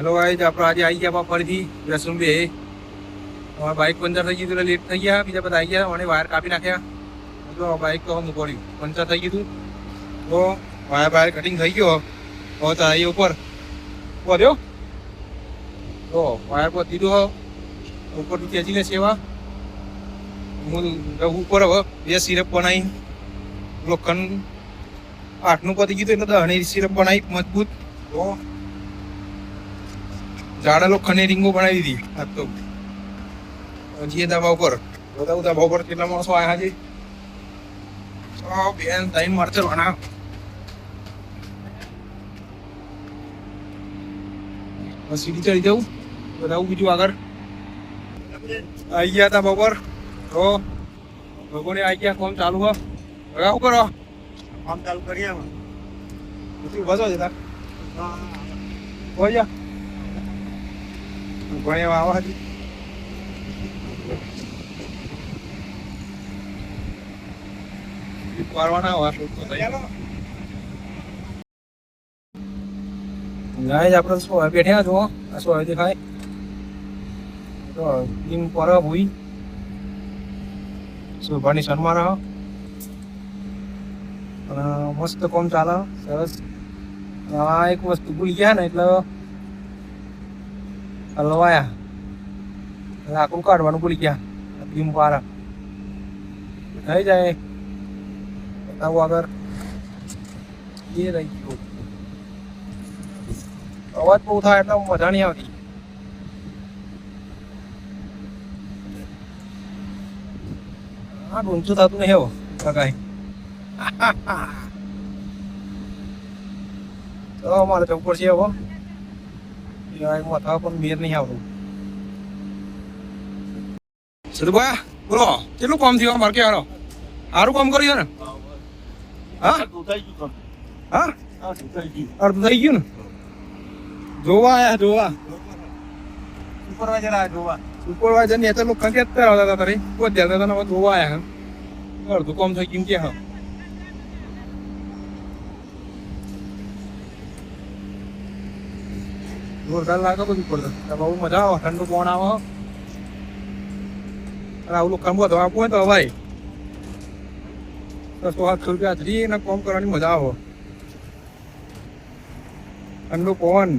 Hello guys, આપણે આજે આવી ગયા ફરીથી રેસ્ટોરન્ટ બે અમારા બાઇક પંચર થઈ ગયું હતું, લેટ થઈ ગયા. બીજા બધા આવી ગયા અને વાયર કાપી નાખ્યા. તો બાઇક તો મૂકવાડ્યું, પંચર થઈ ગયું હતું તો વાયર કટિંગ થઈ ગયો. હવે તો આવી ઉપર વધ્યો તો વાયર પર દીધો ઉપરથી ખેંચી લે સેવા. હું ઉપર હવે બે સિરપ બનાવી લોખંડ 8નું પતી ગયું એટલે 10ની સિરપ બનાવી મજબૂત. તો જાડા લોખંડની રીંગો બનાવી દીધી. આજ તો હજી ધાબા ઉપર બતાવું, ધાબા ઉપર કેટલા માણસો આવ્યા છે. બેન ટાઈમ મારચર વાના સીડી ચડી જવું બતાવું. બીજું આગળ આવી ગયા ધાબા ઉપર તો લોકોને આવી ગયા. કોમ ચાલુ હોય શું કરો? કામ ચાલુ કરીએ બસો જતા હોય ભણ્યા આવા હતી. પારવાના ગાય આપણે શું બેઠ્યા છો? આ શું હવે દેખાય તો ટીમ પર ભૂઈ શોભાની સન્માન અને મસ્ત કોમ ચાલે સરસ. આ એક વસ્તુ ભૂલી ગયા ને એટલે હલવાયા આકરું કાઢવાનું ભૂલી ગયા. ટીમ પારા થઈ જાય બતાવું આગળ. એ રહી ગયું અવાજ બહુ થાય એટલે મજા નહીં આવતી. હા ઊંચું થતું નહીં એવું કાંઈ. તો અમારે ચૌપર છે હવે માથા પણ મેર નહીં આવતું. સદુભાઈ બોલો કેટલું કામ થયું અમારે કે હારો સારું કામ કર્યું ને? હા હા અર્ધ થઈ ગયું ને? જોવા આયા જોવા સુપરવાઇઝર આ જોવા સુપરવાઇઝર ને તો લોકો કેતા આવતા હતા તારે કોઈ જતા હતા ને જોવા આયા. અડધું કામ થઈ ગયું કે હા જોરદાર લાગે બધું પડતું. બહુ મજા આવે, ઠંડુ પવન આવે. અને આવું લોકો કામ આપવું હોય તો ભાઈ 600-700 રૂપિયા હાજરી ને કામ કરવાની મજા આવે. ઠંડુ પવન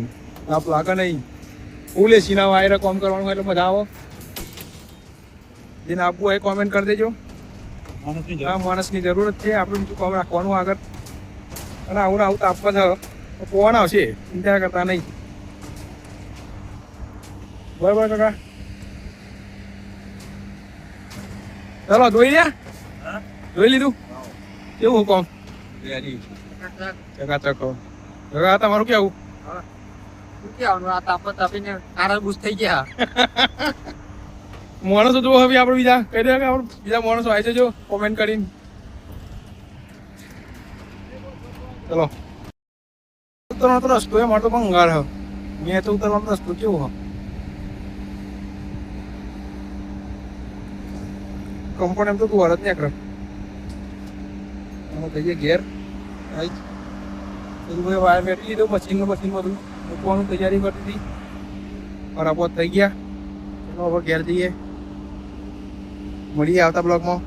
આપ લાગે નહીં. ફૂલ એસીના વાયરે કામ કરવાનું હોય એટલે મજા આવે. જેને આપવું હોય કોમેન્ટ કરી દેજો. હા માણસની જરૂરત છે, આપણે બીજું કામ રાખવાનું આગળ. અને આવું ને આવું તો આપવા છે પવન આવશે, ચિંતા કરતા નહીં. બરાબર કાકા ચાલો જોઈ લે. જોઈ લીધું કેવું કોમ? ચકાચક. કાકા તમારું કેવું? થઈ ગયા માણસો જો હવે આપણે બીજા કહી દે કે આપણે બીજા માણસો આવે છે જો કોમેન્ટ કરીને. ચલો ઉતરવાનો તો રસ્તો એ મારો તો ભંગાર હ. મેં તો ઉતરવાનો રસ્તો કેવો હ કંપની એમ તો તું હાલત નહીં કરે. કહીએ ઘેર બધું વાયર બેઠી લીધું. મશીન બધું મૂકવાનું તૈયારી કરતી હતી. બરાબર થઈ ગયા. હવે ઘેર જઈએ, મળીએ આવતા બ્લોગમાં.